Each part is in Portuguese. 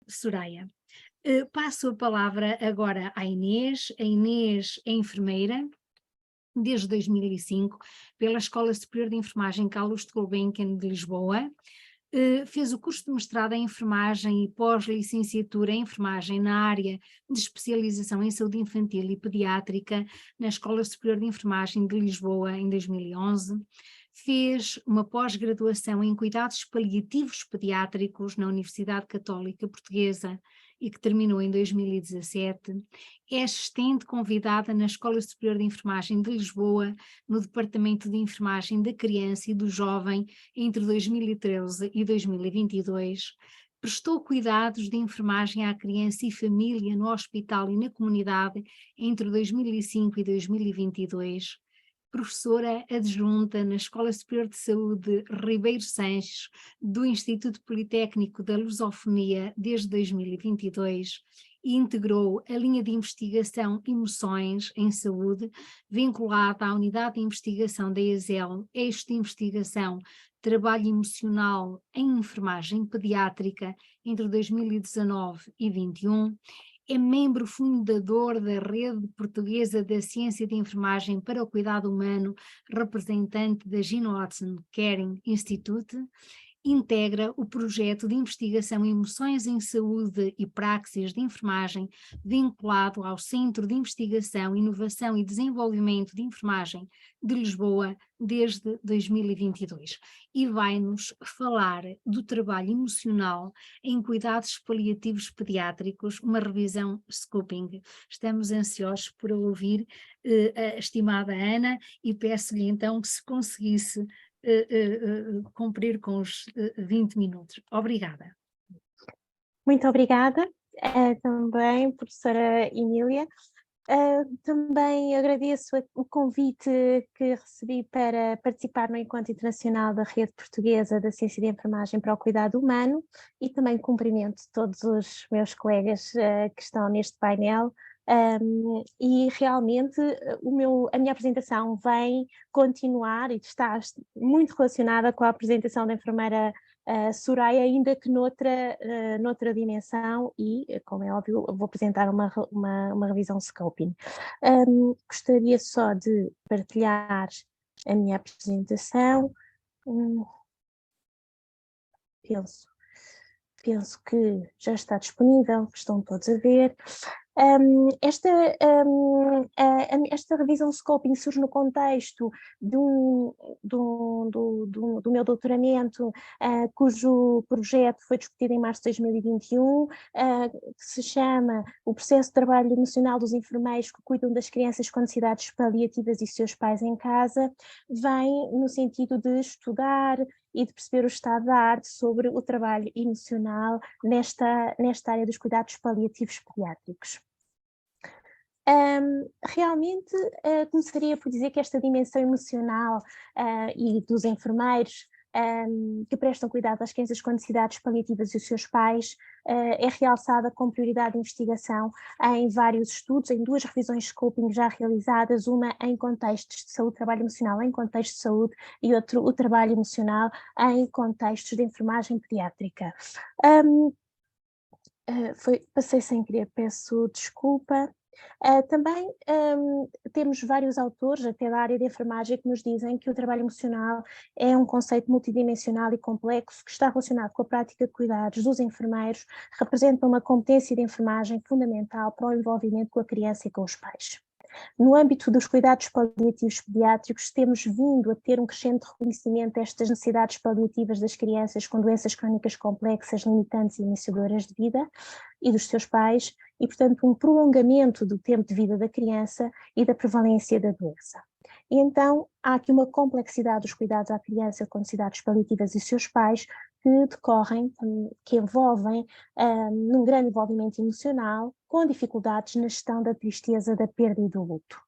Soraya. Passo a palavra agora à Inês. A Inês é enfermeira desde 2005 pela Escola Superior de Enfermagem Carlos de Gulbenkian de Lisboa. Fez o curso de mestrado em enfermagem e pós-licenciatura em enfermagem na área de especialização em saúde infantil e pediátrica na Escola Superior de Enfermagem de Lisboa em 2011. Fez uma pós-graduação em cuidados paliativos pediátricos na Universidade Católica Portuguesa e que terminou em 2017. É assistente convidada na Escola Superior de Enfermagem de Lisboa, no Departamento de Enfermagem da Criança e do Jovem, entre 2013 e 2022. Prestou cuidados de enfermagem à criança e família no hospital e na comunidade entre 2005 e 2022. Professora adjunta na Escola Superior de Saúde Ribeiro Sanches do Instituto Politécnico da Lusofonia desde 2022 e integrou a linha de investigação Emoções em Saúde, vinculada à unidade de investigação da ESEL, Eixo de Investigação Trabalho Emocional em Enfermagem Pediátrica entre 2019 e 2021. É membro fundador da Rede Portuguesa da Ciência de Enfermagem para o Cuidado Humano, representante da Gene Watson Caring Institute. Integra o projeto de investigação Emoções em Saúde e Praxis de Enfermagem, vinculado ao Centro de Investigação, Inovação e Desenvolvimento de Enfermagem de Lisboa desde 2022. E vai-nos falar do trabalho emocional em cuidados paliativos pediátricos, uma revisão scoping. Estamos ansiosos por ouvir a estimada Ana e peço-lhe então que se conseguisse cumprir com os 20 minutos. Obrigada. Muito obrigada também, professora Emília. Também agradeço o convite que recebi para participar no Encontro Internacional da Rede Portuguesa da Ciência de Enfermagem para o Cuidado Humano e também cumprimento todos os meus colegas que estão neste painel. E realmente a minha apresentação vem continuar e está muito relacionada com a apresentação da enfermeira Soraya, ainda que noutra dimensão e, como é óbvio, vou apresentar uma revisão scoping. Gostaria só de partilhar a minha apresentação. Penso que já está disponível, que estão todos a ver. Esta revisão scoping surge no contexto do meu doutoramento, cujo projeto foi discutido em março de 2021, que se chama O Processo de Trabalho Emocional dos Enfermeiros que Cuidam das Crianças com Necessidades Paliativas e Seus Pais em Casa. Vem no sentido de estudar e de perceber o estado da arte sobre o trabalho emocional nesta área dos cuidados paliativos pediátricos. Realmente começaria por dizer que esta dimensão emocional e dos enfermeiros que prestam cuidado às crianças com necessidades paliativas e os seus pais é realçada com prioridade de investigação em vários estudos, em duas revisões scoping já realizadas, uma em contextos de saúde, trabalho emocional em contexto de saúde e outro o trabalho emocional em contextos de enfermagem pediátrica. Passei sem querer, peço desculpa. Também temos vários autores, até da área de enfermagem, que nos dizem que o trabalho emocional é um conceito multidimensional e complexo que está relacionado com a prática de cuidados dos enfermeiros, representa uma competência de enfermagem fundamental para o envolvimento com a criança e com os pais. No âmbito dos cuidados paliativos pediátricos, temos vindo a ter um crescente reconhecimento destas necessidades paliativas das crianças com doenças crónicas complexas, limitantes e iniciadoras de vida e dos seus pais, e, portanto, um prolongamento do tempo de vida da criança e da prevalência da doença. E então, há aqui uma complexidade dos cuidados à criança com necessidades paliativas e seus pais que decorrem, que envolvem num grande envolvimento emocional, com dificuldades na gestão da tristeza, da perda e do luto.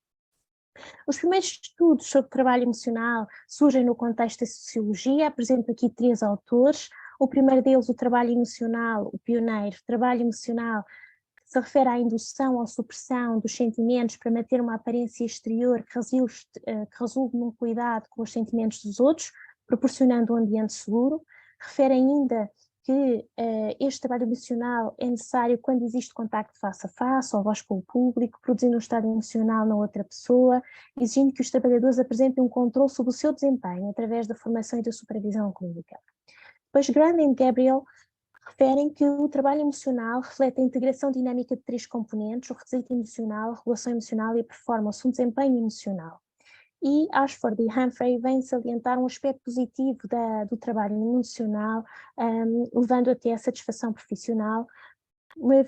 Os primeiros estudos sobre trabalho emocional surgem no contexto da sociologia. Apresento aqui 3 autores. O primeiro deles, o trabalho emocional, o pioneiro, trabalho emocional, que se refere à indução ou supressão dos sentimentos para manter uma aparência exterior que resulte num cuidado com os sentimentos dos outros, proporcionando um ambiente seguro. Refere ainda que este trabalho emocional é necessário quando existe contacto face a face ou voz com o público, produzindo um estado emocional na outra pessoa, exigindo que os trabalhadores apresentem um controle sobre o seu desempenho através da formação e da supervisão clínica. Depois, Grande e Gabriel referem que o trabalho emocional reflete a integração dinâmica de 3 componentes: o requisito emocional, a regulação emocional e a performance, um desempenho emocional. E Ashford e Humphrey vêm salientar um aspecto positivo do trabalho emocional, levando até a satisfação profissional,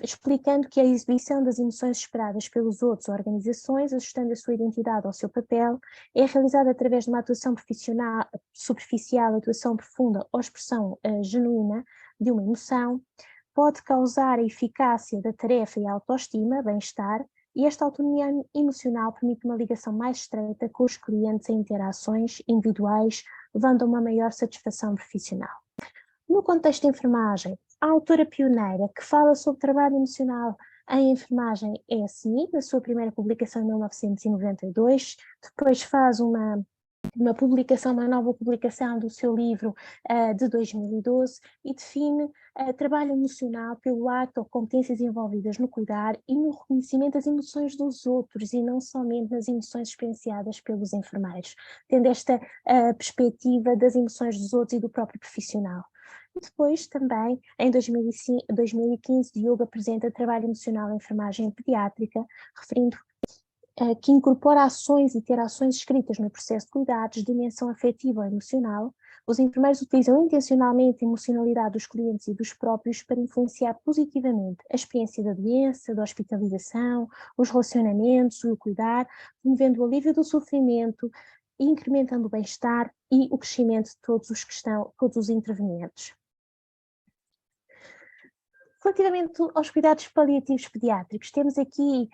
explicando que a exibição das emoções esperadas pelos outros ou organizações, ajustando a sua identidade ao seu papel, é realizada através de uma atuação profissional superficial, atuação profunda ou expressão genuína de uma emoção, pode causar a eficácia da tarefa e a autoestima, bem-estar, e esta autonomia emocional permite uma ligação mais estreita com os clientes em interações individuais, levando a uma maior satisfação profissional. No contexto de enfermagem, a autora pioneira que fala sobre trabalho emocional em enfermagem é a Smith, na sua primeira publicação em 1992, depois faz uma nova publicação do seu livro de 2012 e define trabalho emocional pelo ato ou competências envolvidas no cuidar e no reconhecimento das emoções dos outros e não somente nas emoções experienciadas pelos enfermeiros, tendo esta perspectiva das emoções dos outros e do próprio profissional. E depois também, em 2015, Diogo apresenta trabalho emocional em enfermagem pediátrica, referindo que incorpora ações e interações escritas no processo de cuidados, dimensão afetiva ou emocional. Os enfermeiros utilizam intencionalmente a emocionalidade dos clientes e dos próprios para influenciar positivamente a experiência da doença, da hospitalização, os relacionamentos, o cuidar, promovendo o alívio do sofrimento, incrementando o bem-estar e o crescimento de todos os intervenientes. Relativamente aos cuidados paliativos pediátricos, temos aqui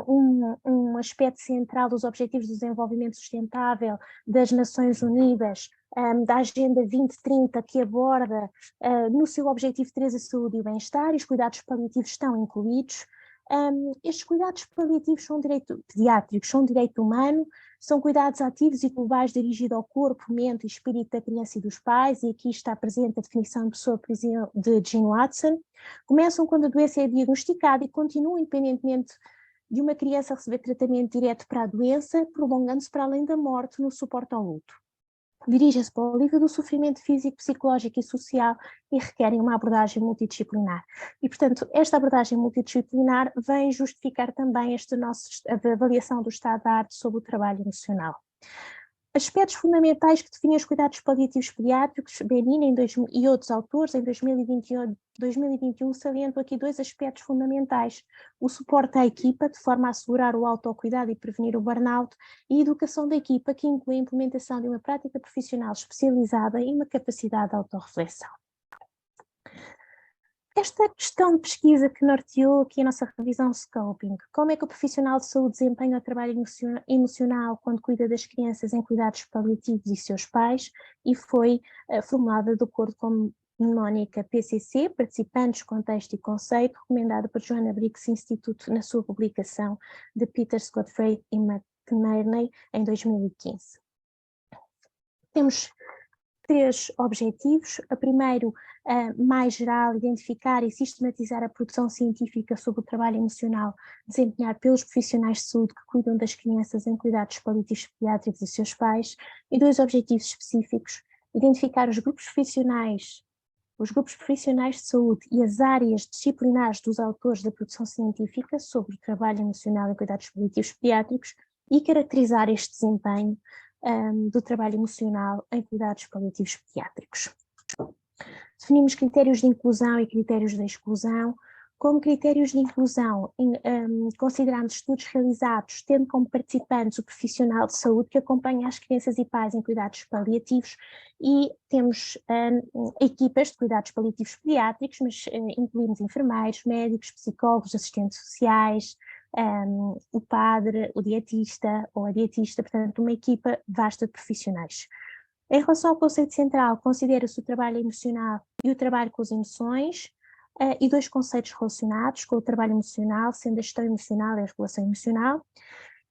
um aspecto central dos Objetivos de Desenvolvimento Sustentável das Nações Unidas, da Agenda 2030, que aborda no seu objetivo 3 a saúde e o bem-estar, e os cuidados paliativos estão incluídos. Estes cuidados paliativos pediátricos são um direito humano, são cuidados ativos e globais dirigidos ao corpo, mente e espírito da criança e dos pais, e aqui está presente a definição de pessoa de Jean Watson. Começam quando a doença é diagnosticada e continuam independentemente de uma criança receber tratamento direto para a doença, prolongando-se para além da morte no suporte ao luto. Dirigem-se para o alívio do sofrimento físico, psicológico e social e requerem uma abordagem multidisciplinar. E, portanto, esta abordagem multidisciplinar vem justificar também a avaliação do estado da arte sobre o trabalho emocional. Aspectos fundamentais que definem os cuidados paliativos pediátricos, Benina e outros autores, em 2021 salientam aqui 2 aspectos fundamentais: o suporte à equipa, de forma a assegurar o autocuidado e prevenir o burnout, e a educação da equipa, que inclui a implementação de uma prática profissional especializada e uma capacidade de autorreflexão. Esta questão de pesquisa que norteou aqui a nossa revisão Scoping, como é que o profissional de saúde desempenha o trabalho emocional quando cuida das crianças em cuidados paliativos e seus pais, e foi formulada de acordo com mnemónica PCC, Participantes, Contexto e Conceito, recomendada por Joanna Briggs Institute na sua publicação de Peter Godfrey e McNerney em 2015. Temos 3 objetivos. O primeiro, mais geral, identificar e sistematizar a produção científica sobre o trabalho emocional desempenhado pelos profissionais de saúde que cuidam das crianças em cuidados paliativos pediátricos e seus pais. E 2 objetivos específicos: identificar os grupos profissionais de saúde e as áreas disciplinares dos autores da produção científica sobre o trabalho emocional em cuidados paliativos pediátricos e caracterizar este desempenho do trabalho emocional em cuidados paliativos pediátricos. Definimos critérios de inclusão e critérios de exclusão. Como critérios de inclusão, consideramos estudos realizados tendo como participantes o profissional de saúde que acompanha as crianças e pais em cuidados paliativos, e temos equipas de cuidados paliativos pediátricos, mas incluímos enfermeiros, médicos, psicólogos, assistentes sociais, o padre, o dietista ou a dietista, portanto uma equipa vasta de profissionais. Em relação ao conceito central, considera-se o trabalho emocional e o trabalho com as emoções, e 2 conceitos relacionados com o trabalho emocional, sendo a gestão emocional e a regulação emocional.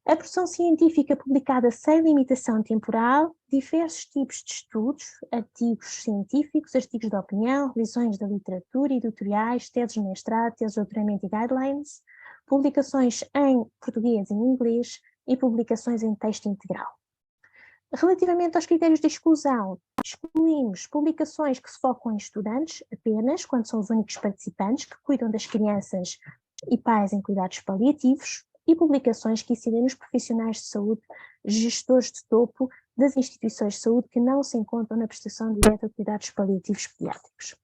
A produção científica publicada sem limitação temporal, diversos tipos de estudos, artigos científicos, artigos de opinião, revisões da literatura, editoriais, teses de mestrado, teses de doutoramento e guidelines, publicações em português e inglês e publicações em texto integral. Relativamente aos critérios de exclusão, excluímos publicações que se focam em estudantes apenas, quando são os únicos participantes que cuidam das crianças e pais em cuidados paliativos, e publicações que incidem nos profissionais de saúde, gestores de topo das instituições de saúde que não se encontram na prestação direta de cuidados paliativos pediátricos.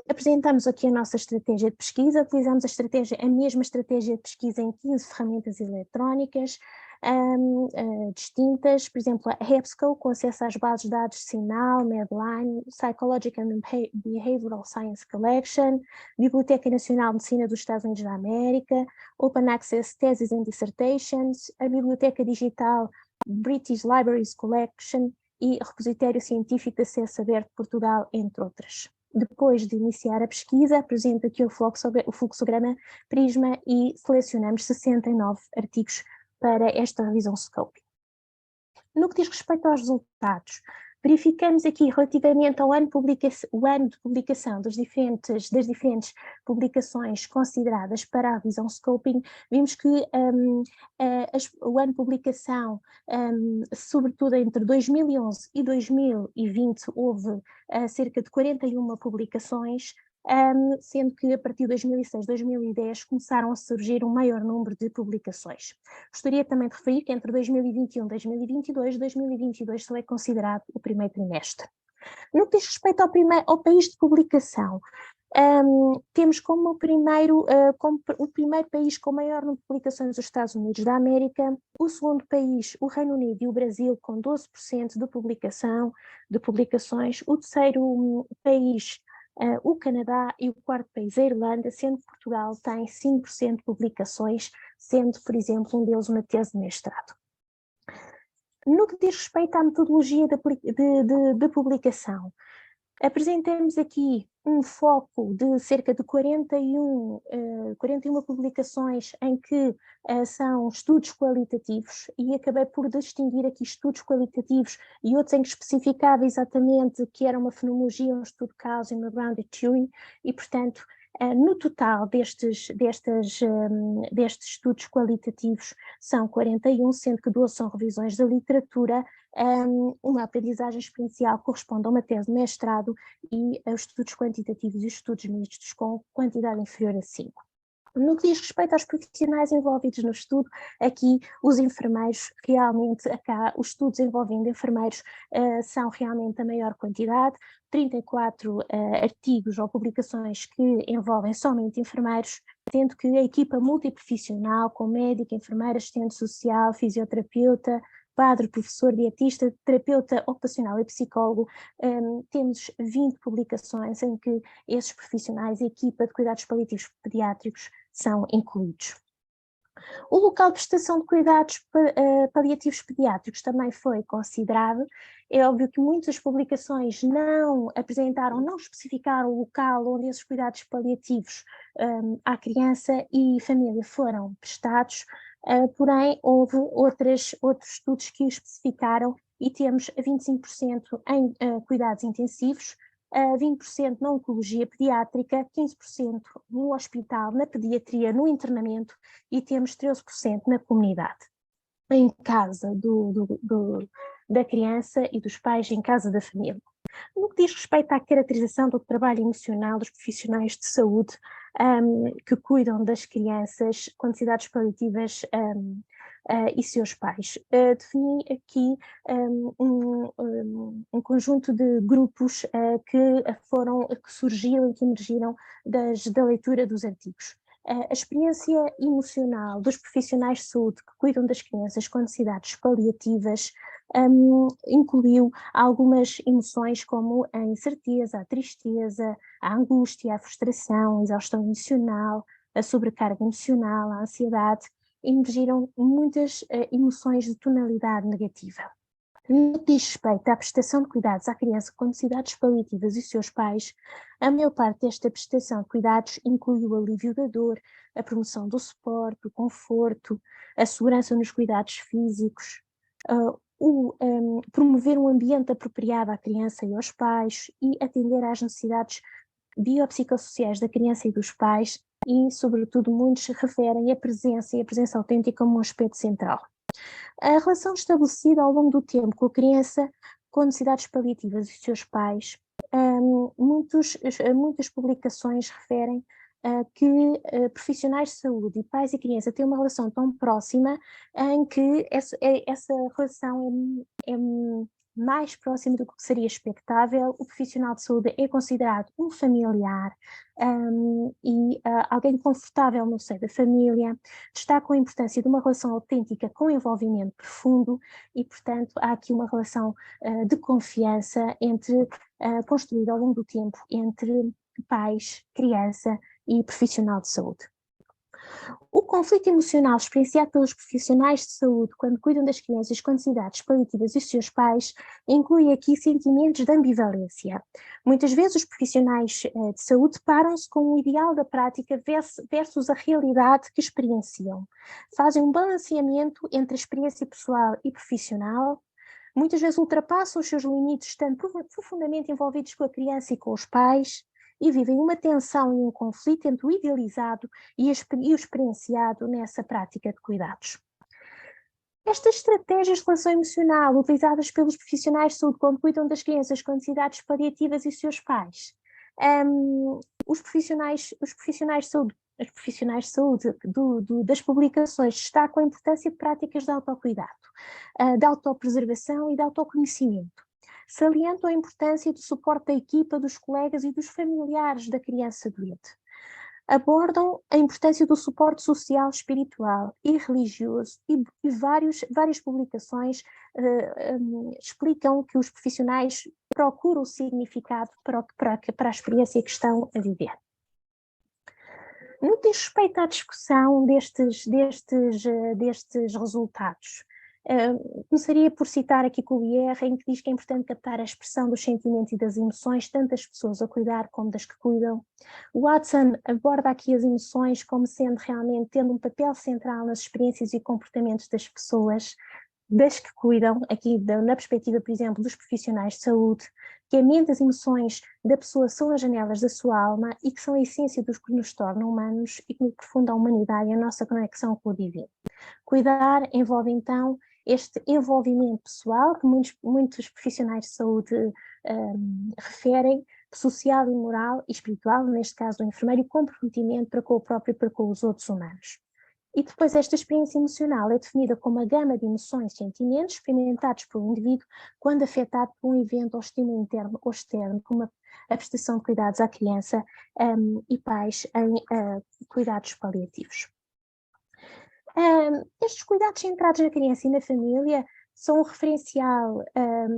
Apresentamos aqui a nossa estratégia de pesquisa, utilizamos a mesma estratégia de pesquisa em 15 ferramentas eletrónicas distintas, por exemplo, a EBSCO, com acesso às bases de dados SINAL, Medline, Psychological and Behavioral Science Collection, Biblioteca Nacional de Medicina dos Estados Unidos da América, Open Access Theses and Dissertations, a Biblioteca Digital British Libraries Collection e Repositório Científico de Acesso Aberto de Portugal, entre outras. Depois de iniciar a pesquisa, apresento aqui o fluxograma Prisma e selecionamos 69 artigos para esta revisão Scoping. No que diz respeito aos resultados, verificamos aqui relativamente ao ano de publicação das diferentes publicações consideradas para a revisão Scoping, vimos que o ano de publicação, sobretudo entre 2011 e 2020, houve cerca de 41 publicações, sendo que a partir de 2006, 2010 começaram a surgir um maior número de publicações. Gostaria também de referir que entre 2021 e 2022 só é considerado o primeiro trimestre. No que diz respeito ao país de publicação, temos como o primeiro país com maior número de publicações os Estados Unidos da América, o segundo país o Reino Unido e o Brasil com 12% de publicações, o terceiro país o Canadá e o quarto país a Irlanda, sendo que Portugal tem 5% de publicações, sendo, por exemplo, um deles uma tese de mestrado. No que diz respeito à metodologia de publicação, apresentamos aqui um foco de cerca de 41 publicações em que são estudos qualitativos, e acabei por distinguir aqui estudos qualitativos e outros em que especificava exatamente que era uma fenomenologia, um estudo de caso e uma grounded theory, e portanto no total destes estudos qualitativos são 41, sendo que 12 são revisões da literatura, uma aprendizagem experiencial corresponde a uma tese de mestrado e aos estudos quantitativos e os estudos mistos com quantidade inferior a 5. No que diz respeito aos profissionais envolvidos no estudo, aqui os enfermeiros realmente, os estudos envolvendo enfermeiros são realmente a maior quantidade, 34 artigos ou publicações que envolvem somente enfermeiros, sendo que a equipa multiprofissional, com médico, enfermeira, assistente social, fisioterapeuta, padre, professor, dietista, terapeuta ocupacional e psicólogo, temos 20 publicações em que esses profissionais e a equipa de cuidados paliativos pediátricos são incluídos. O local de prestação de cuidados paliativos pediátricos também foi considerado. É óbvio que muitas publicações não especificaram o local onde esses cuidados paliativos à criança e família foram prestados, porém houve outros estudos que o especificaram e temos 25% em cuidados intensivos, 20% na oncologia pediátrica, 15% no hospital, na pediatria, no internamento e temos 13% na comunidade, em casa da criança e dos pais, em casa da família. No que diz respeito à caracterização do trabalho emocional dos profissionais de saúde que cuidam das crianças com necessidades paliativas e seus pais, defini aqui um conjunto de grupos que surgiram e que emergiram da leitura dos artigos. A experiência emocional dos profissionais de saúde que cuidam das crianças com necessidades paliativas incluiu algumas emoções como a incerteza, a tristeza, a angústia, a frustração, a exaustão emocional, a sobrecarga emocional, a ansiedade. Emergiram muitas emoções de tonalidade negativa. No que diz respeito à prestação de cuidados à criança com necessidades paliativas e seus pais, a maior parte desta prestação de cuidados inclui o alívio da dor, a promoção do suporte, o conforto, a segurança nos cuidados físicos, promover um ambiente apropriado à criança e aos pais e atender às necessidades biopsicossociais da criança e dos pais e, sobretudo, muitos referem a presença e a presença autêntica como um aspecto central. A relação estabelecida ao longo do tempo com a criança com necessidades paliativas e os seus pais, muitas publicações referem que profissionais de saúde e pais e criança têm uma relação tão próxima em que essa relação é mais próxima do que seria expectável. O profissional de saúde é considerado um familiar e alguém confortável no seio da família. Destaca a importância de uma relação autêntica com envolvimento profundo e, portanto, há aqui uma relação de confiança construída ao longo do tempo entre pais, criança e profissional de saúde. O conflito emocional experienciado pelos profissionais de saúde quando cuidam das crianças com necessidades paliativas e seus pais inclui aqui sentimentos de ambivalência. Muitas vezes os profissionais de saúde deparam-se com o ideal da prática versus a realidade que experienciam. Fazem um balanceamento entre a experiência pessoal e profissional, muitas vezes ultrapassam os seus limites, estando profundamente envolvidos com a criança e com os pais, e vivem uma tensão e um conflito entre o idealizado e o experienciado nessa prática de cuidados. Estas estratégias de relação emocional utilizadas pelos profissionais de saúde quando cuidam das crianças com necessidades paliativas e seus pais, os profissionais de saúde, das publicações destacam a importância de práticas de autocuidado, de autopreservação e de autoconhecimento. Salientam a importância do suporte da equipa, dos colegas e dos familiares da criança doente. Abordam a importância do suporte social, espiritual e religioso e várias publicações explicam que os profissionais procuram o significado para a experiência que estão a viver. No que diz respeito à discussão destes resultados, começaria por citar aqui Collier, em que diz que é importante captar a expressão dos sentimentos e das emoções, tanto das pessoas a cuidar como das que cuidam. O Watson aborda aqui as emoções como sendo realmente tendo um papel central nas experiências e comportamentos das pessoas, das que cuidam, aqui na perspectiva, por exemplo, dos profissionais de saúde, que a mente e as emoções da pessoa são as janelas da sua alma e que são a essência dos que nos tornam humanos e que nos aprofundam a humanidade e a nossa conexão com o divino. Cuidar envolve, então, este envolvimento pessoal que muitos profissionais de saúde referem, social e moral e espiritual, neste caso do enfermeiro, e comprometimento para com o próprio e para com os outros humanos. E depois esta experiência emocional é definida como a gama de emoções e sentimentos experimentados pelo indivíduo quando afetado por um evento ou estímulo interno ou externo, como a prestação de cuidados à criança e pais em cuidados paliativos. Estes cuidados centrados na criança e na família são um referencial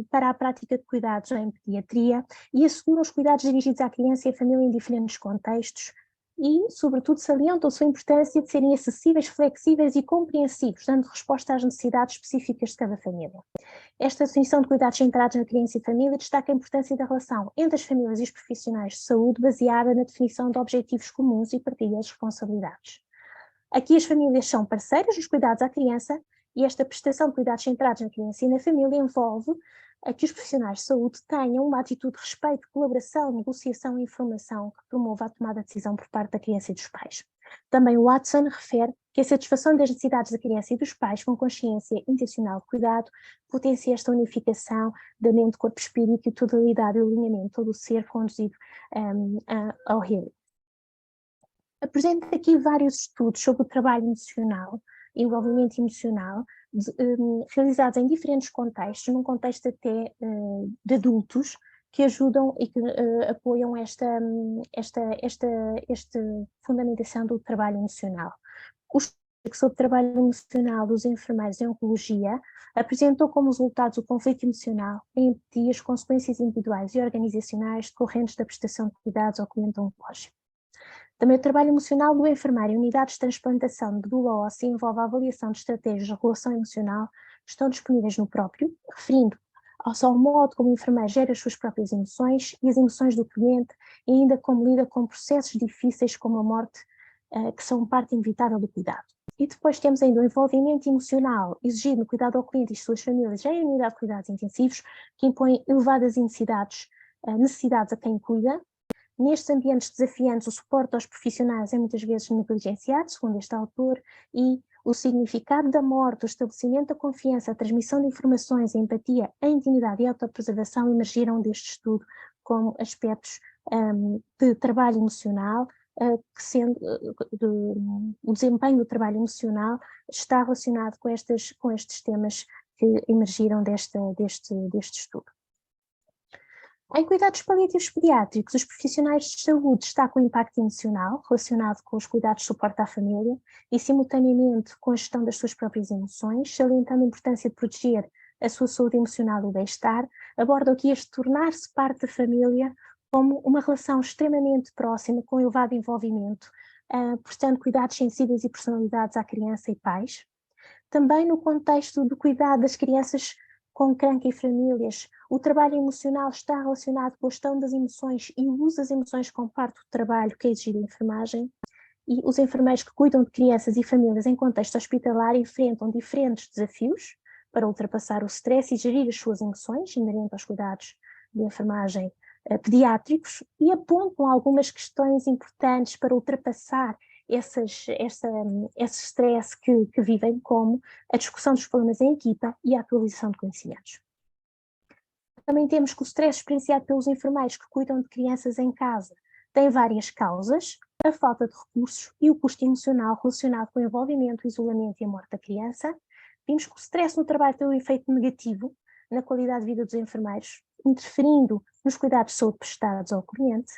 para a prática de cuidados em pediatria e asseguram os cuidados dirigidos à criança e à família em diferentes contextos e, sobretudo, salientam a sua importância de serem acessíveis, flexíveis e compreensivos, dando resposta às necessidades específicas de cada família. Esta definição de cuidados centrados na criança e família destaca a importância da relação entre as famílias e os profissionais de saúde baseada na definição de objetivos comuns e partilha das responsabilidades. Aqui as famílias são parceiras nos cuidados à criança e esta prestação de cuidados centrados na criança e na família envolve que os profissionais de saúde tenham uma atitude de respeito, colaboração, negociação e informação que promova a tomada de decisão por parte da criança e dos pais. Também o Watson refere que a satisfação das necessidades da criança e dos pais com consciência intencional de cuidado potencia esta unificação da mente, corpo, espírito e totalidade e alinhamento do ser conduzido ao real. Apresento aqui vários estudos sobre o trabalho emocional, envolvimento emocional, realizados em diferentes contextos, num contexto até de adultos, que ajudam e que apoiam esta fundamentação do trabalho emocional. O estudo sobre o trabalho emocional dos enfermeiros em oncologia apresentou como resultados o conflito emocional, a empatia e as consequências individuais e organizacionais decorrentes da prestação de cuidados ao cliente oncológico. Também o trabalho emocional do enfermeiro em unidades de transplantação de medula óssea envolve a avaliação de estratégias de regulação emocional estão disponíveis no próprio, referindo ao modo como o enfermeiro gera as suas próprias emoções e as emoções do cliente, e ainda como lida com processos difíceis como a morte, que são parte inevitável do cuidado. E depois temos ainda o envolvimento emocional exigido no cuidado ao cliente e suas famílias em unidade de cuidados intensivos, que impõe elevadas necessidades a quem cuida. Nestes ambientes desafiantes, o suporte aos profissionais é muitas vezes negligenciado, segundo este autor, e o significado da morte, o estabelecimento da confiança, a transmissão de informações, a empatia, a intimidade e a autopreservação emergiram deste estudo como aspectos de trabalho emocional, que sendo o desempenho do trabalho emocional está relacionado com estes temas que emergiram deste estudo. Em cuidados paliativos pediátricos, os profissionais de saúde destacam o impacto emocional relacionado com os cuidados de suporte à família e, simultaneamente, com a gestão das suas próprias emoções, salientando a importância de proteger a sua saúde emocional e o bem-estar. Abordam aqui este tornar-se parte da família como uma relação extremamente próxima, com elevado envolvimento, prestando cuidados sensíveis e personalizados à criança e pais. Também no contexto do cuidado das crianças com cancro e famílias, o trabalho emocional está relacionado com a gestão das emoções e o uso das emoções como parte do trabalho que é exigido em enfermagem. E os enfermeiros que cuidam de crianças e famílias em contexto hospitalar enfrentam diferentes desafios para ultrapassar o stress e gerir as suas emoções, inerente aos cuidados de enfermagem pediátricos, e apontam algumas questões importantes para ultrapassar esse stress que vivem, como a discussão dos problemas em equipa e a atualização de conhecimentos. Também temos que o stress experienciado pelos enfermeiros que cuidam de crianças em casa tem várias causas: a falta de recursos e o custo emocional relacionado com o envolvimento, o isolamento e a morte da criança. Vimos que o stress no trabalho tem um efeito negativo na qualidade de vida dos enfermeiros, interferindo nos cuidados de saúde prestados ao cliente.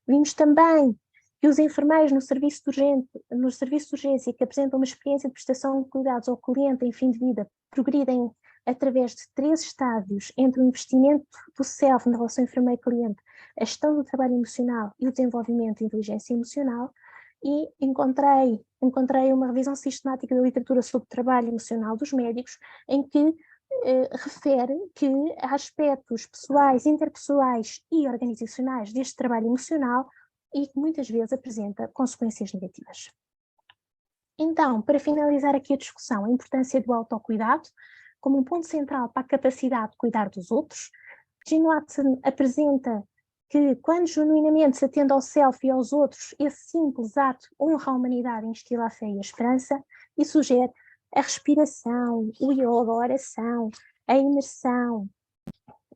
Vimos também que os enfermeiros no serviço de urgência que apresentam uma experiência de prestação de cuidados ao cliente em fim de vida progridem através de 3 estádios entre o investimento do self na relação enfermeiro-cliente, a gestão do trabalho emocional e o desenvolvimento de inteligência emocional. E encontrei uma revisão sistemática da literatura sobre o trabalho emocional dos médicos, em que refere que há aspectos pessoais, interpessoais e organizacionais deste trabalho emocional e que muitas vezes apresenta consequências negativas. Então, para finalizar aqui a discussão, a importância do autocuidado como um ponto central para a capacidade de cuidar dos outros. Jean Watson apresenta que quando genuinamente se atende ao self e aos outros, esse simples ato honra a humanidade e instila a fé e a esperança, e sugere a respiração, o yoga, a oração, a imersão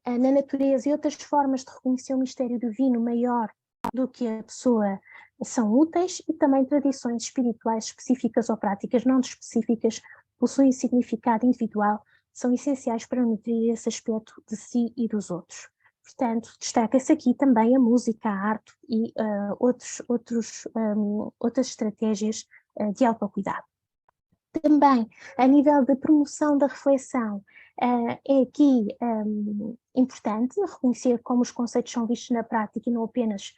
na natureza e outras formas de reconhecer o mistério divino maior do que a pessoa são úteis, e também tradições espirituais específicas ou práticas não específicas possuem significado individual, são essenciais para nutrir esse aspecto de si e dos outros. Portanto, destaca-se aqui também a música, a arte e outras estratégias de autocuidado. Também, a nível de promoção da reflexão, é aqui importante reconhecer como os conceitos são vistos na prática e não apenas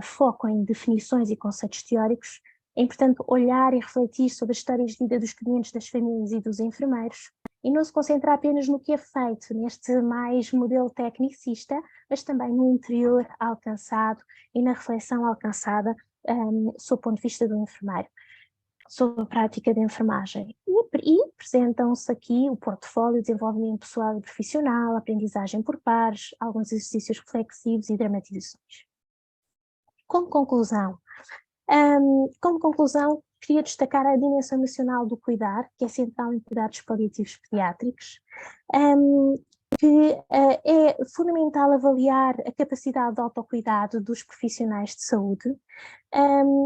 focam em definições e conceitos teóricos. É importante olhar e refletir sobre as histórias de vida dos clientes, das famílias e dos enfermeiros, e não se concentrar apenas no que é feito neste mais modelo tecnicista, mas também no interior alcançado e na reflexão alcançada sob o ponto de vista do enfermeiro, sobre a prática de enfermagem. E apresentam-se aqui o portfólio, desenvolvimento pessoal e profissional, aprendizagem por pares, alguns exercícios reflexivos e dramatizações. Como conclusão, queria destacar a dimensão nacional do cuidar, que é central em cuidados paliativos pediátricos, que é fundamental avaliar a capacidade de autocuidado dos profissionais de saúde,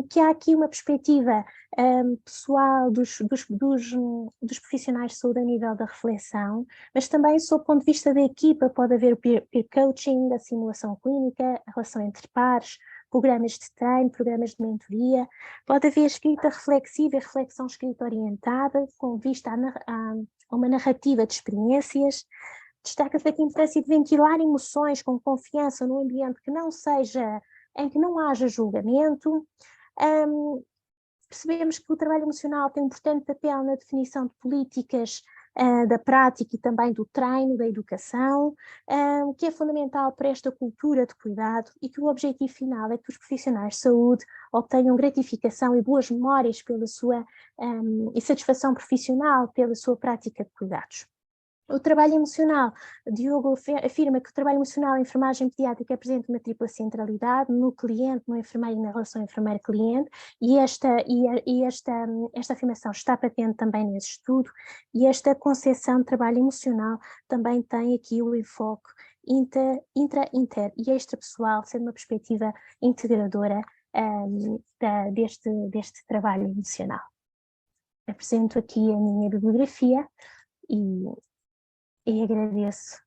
que há aqui uma perspectiva pessoal dos profissionais de saúde a nível da reflexão, mas também sob o ponto de vista da equipa pode haver o peer coaching, a simulação clínica, a relação entre pares, programas de treino, programas de mentoria, pode haver escrita reflexiva e reflexão escrita orientada, com vista a uma narrativa de experiências. Destaca-se aqui a importância de ventilar emoções com confiança num ambiente em que não haja julgamento. Percebemos que o trabalho emocional tem um importante papel na definição de políticas da prática e também do treino, da educação, que é fundamental para esta cultura de cuidado e que o objetivo final é que os profissionais de saúde obtenham gratificação e boas memórias pela sua e satisfação profissional pela sua prática de cuidados. O trabalho emocional, Diogo afirma que o trabalho emocional em enfermagem pediátrica apresenta uma tripla centralidade no cliente, no enfermeiro e na relação enfermeiro-cliente, e esta afirmação está patente também nesse estudo, e esta concepção de trabalho emocional também tem aqui o enfoque inter e extrapessoal, sendo uma perspectiva integradora deste trabalho emocional. Apresento aqui a minha bibliografia e agradeço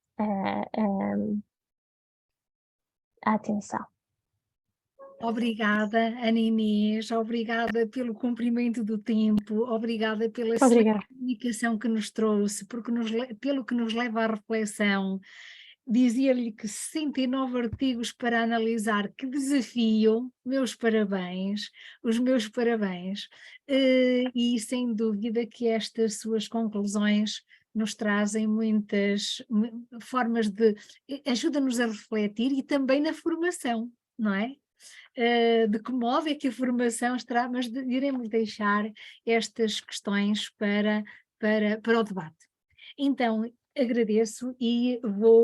a atenção. Obrigada, Ana Inês, obrigada pelo cumprimento do tempo, obrigada pela Obrigada. comunicação que nos trouxe, pelo que nos leva à reflexão. Dizia-lhe que 69 artigos para analisar, que desafio, meus parabéns, os meus parabéns, e sem dúvida que estas suas conclusões nos trazem muitas formas ajuda-nos a refletir e também na formação, não é? De que modo é que a formação estará, mas iremos deixar estas questões para o debate. Então, agradeço e vou